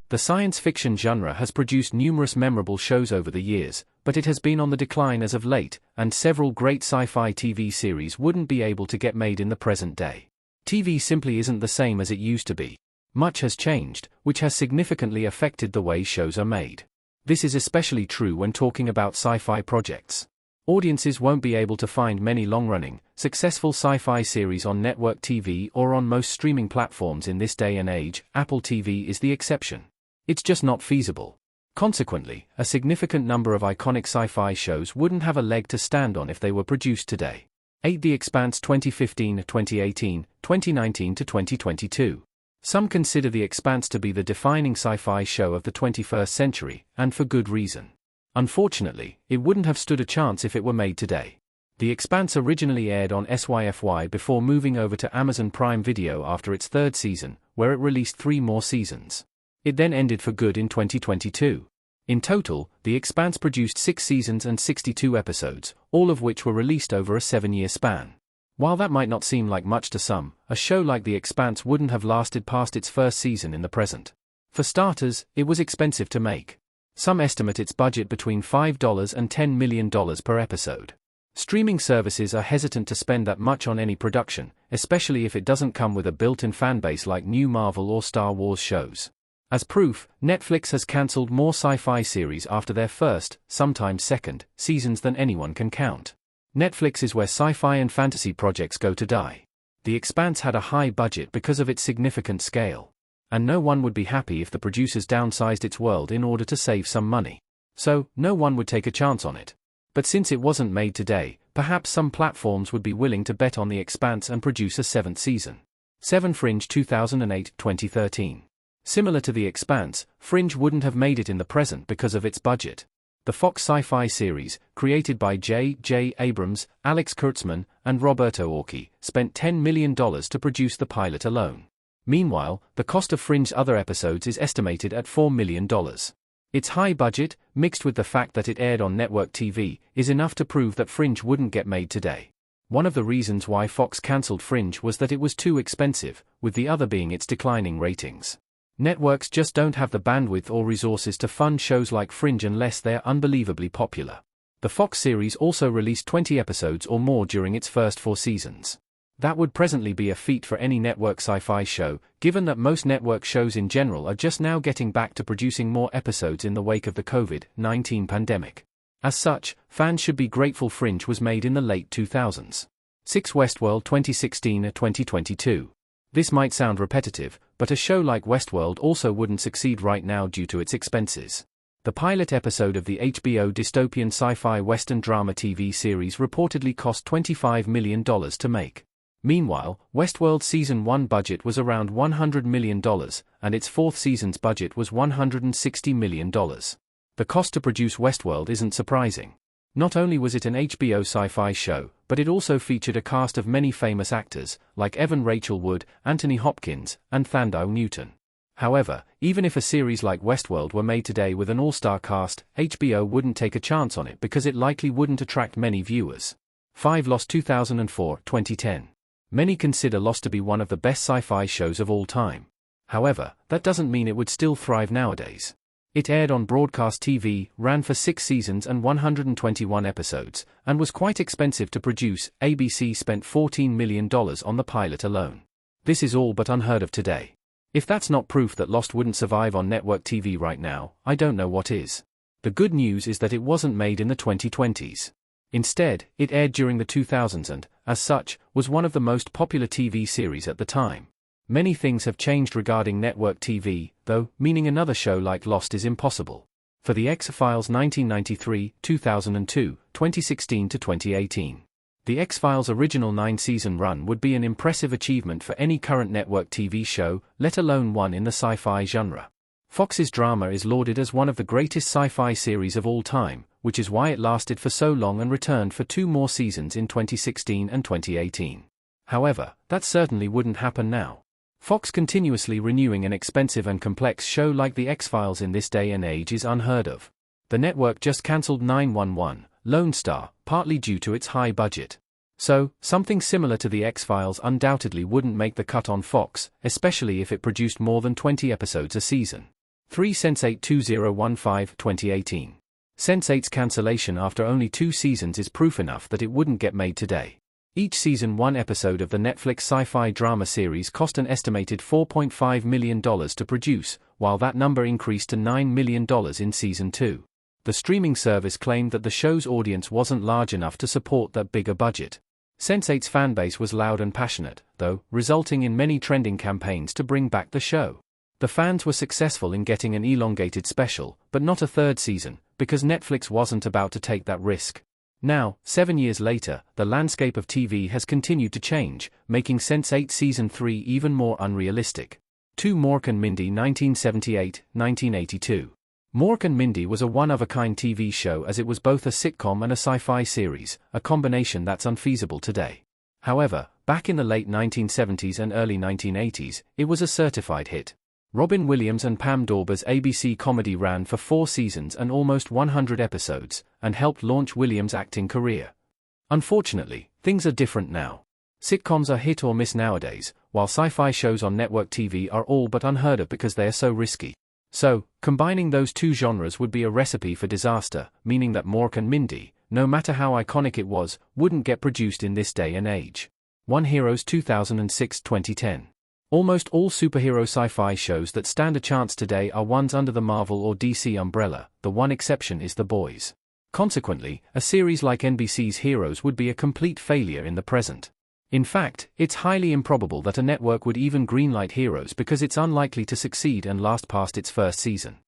The science fiction genre has produced numerous memorable shows over the years, but it has been on the decline as of late, and several great sci-fi TV series wouldn't be able to get made in the present day. TV simply isn't the same as it used to be. Much has changed, which has significantly affected the way shows are made. This is especially true when talking about sci-fi projects. Audiences won't be able to find many long-running, successful sci-fi series on network TV or on most streaming platforms in this day and age. Apple TV is the exception. It's just not feasible. Consequently, a significant number of iconic sci-fi shows wouldn't have a leg to stand on if they were produced today. 8. The Expanse 2015, 2018, 2019 to 2022. Some consider The Expanse to be the defining sci-fi show of the 21st century, and for good reason. Unfortunately, it wouldn't have stood a chance if it were made today. The Expanse originally aired on SYFY before moving over to Amazon Prime Video after its third season, where it released 3 more seasons. It then ended for good in 2022. In total, The Expanse produced 6 seasons and 62 episodes, all of which were released over a 7-year span. While that might not seem like much to some, a show like The Expanse wouldn't have lasted past its first season in the present. For starters, it was expensive to make. Some estimate its budget between $5 and $10 million per episode. Streaming services are hesitant to spend that much on any production, especially if it doesn't come with a built-in fanbase like new Marvel or Star Wars shows. As proof, Netflix has cancelled more sci-fi series after their first, sometimes second, seasons than anyone can count. Netflix is where sci-fi and fantasy projects go to die. The Expanse had a high budget because of its significant scale. And no one would be happy if the producers downsized its world in order to save some money. So, no one would take a chance on it. But since it wasn't made today, perhaps some platforms would be willing to bet on The Expanse and produce a 7th season. 7. Fringe 2008-2013. Similar to The Expanse, Fringe wouldn't have made it in the present because of its budget. The Fox sci-fi series, created by J.J. Abrams, Alex Kurtzman, and Roberto Orci, spent $10 million to produce the pilot alone. Meanwhile, the cost of Fringe's other episodes is estimated at $4 million. Its high budget, mixed with the fact that it aired on network TV, is enough to prove that Fringe wouldn't get made today. One of the reasons why Fox cancelled Fringe was that it was too expensive, with the other being its declining ratings. Networks just don't have the bandwidth or resources to fund shows like Fringe unless they're unbelievably popular. The Fox series also released 20 episodes or more during its first 4 seasons. That would presently be a feat for any network sci-fi show, given that most network shows in general are just now getting back to producing more episodes in the wake of the COVID-19 pandemic. As such, fans should be grateful Fringe was made in the late 2000s. 6. Westworld 2016-2022. This might sound repetitive, but a show like Westworld also wouldn't succeed right now due to its expenses. The pilot episode of the HBO dystopian sci-fi Western drama TV series reportedly cost $25 million to make. Meanwhile, Westworld's Season 1 budget was around $100 million, and its 4th season's budget was $160 million. The cost to produce Westworld isn't surprising. Not only was it an HBO sci-fi show, but it also featured a cast of many famous actors, like Evan Rachel Wood, Anthony Hopkins, and Thandai Newton. However, even if a series like Westworld were made today with an all-star cast, HBO wouldn't take a chance on it because it likely wouldn't attract many viewers. 5. Lost 2004-2010. Many consider Lost to be one of the best sci-fi shows of all time. However, that doesn't mean it would still thrive nowadays. It aired on broadcast TV, ran for 6 seasons and 121 episodes, and was quite expensive to produce. ABC spent $14 million on the pilot alone. This is all but unheard of today. If that's not proof that Lost wouldn't survive on network TV right now, I don't know what is. The good news is that it wasn't made in the 2020s. Instead, it aired during the 2000s and, as such, was one of the most popular TV series at the time. Many things have changed regarding network TV, though, meaning another show like Lost is impossible. For The X-Files 1993, 2002, 2016 to 2018. The X-Files' original 9-season run would be an impressive achievement for any current network TV show, let alone one in the sci-fi genre. Fox's drama is lauded as one of the greatest sci-fi series of all time, which is why it lasted for so long and returned for 2 more seasons in 2016 and 2018. However, that certainly wouldn't happen now. Fox continuously renewing an expensive and complex show like The X-Files in this day and age is unheard of. The network just cancelled 911, Lone Star, partly due to its high budget. So, something similar to The X-Files undoubtedly wouldn't make the cut on Fox, especially if it produced more than 20 episodes a season. 3. Sense8 2015-2018. Sense8's cancellation after only 2 seasons is proof enough that it wouldn't get made today. Each season 1 episode of the Netflix sci-fi drama series cost an estimated $4.5 million to produce, while that number increased to $9 million in season 2. The streaming service claimed that the show's audience wasn't large enough to support that bigger budget. Sense8's fanbase was loud and passionate, though, resulting in many trending campaigns to bring back the show. The fans were successful in getting an elongated special, but not a 3rd season, because Netflix wasn't about to take that risk. Now, 7 years later, the landscape of TV has continued to change, making Sense8 Season 3 even more unrealistic. 2. Mork and Mindy 1978-1982. Mork and Mindy was a one-of-a-kind TV show as it was both a sitcom and a sci-fi series, a combination that's unfeasible today. However, back in the late 1970s and early 1980s, it was a certified hit. Robin Williams and Pam Dawber's ABC comedy ran for 4 seasons and almost 100 episodes, and helped launch Williams' acting career. Unfortunately, things are different now. Sitcoms are hit or miss nowadays, while sci-fi shows on network TV are all but unheard of because they are so risky. So, combining those 2 genres would be a recipe for disaster, meaning that Mork and Mindy, no matter how iconic it was, wouldn't get produced in this day and age. 1. Heroes 2006-2010. Almost all superhero sci-fi shows that stand a chance today are ones under the Marvel or DC umbrella, the one exception is The Boys. Consequently, a series like NBC's Heroes would be a complete failure in the present. In fact, it's highly improbable that a network would even greenlight Heroes because it's unlikely to succeed and last past its 1st season.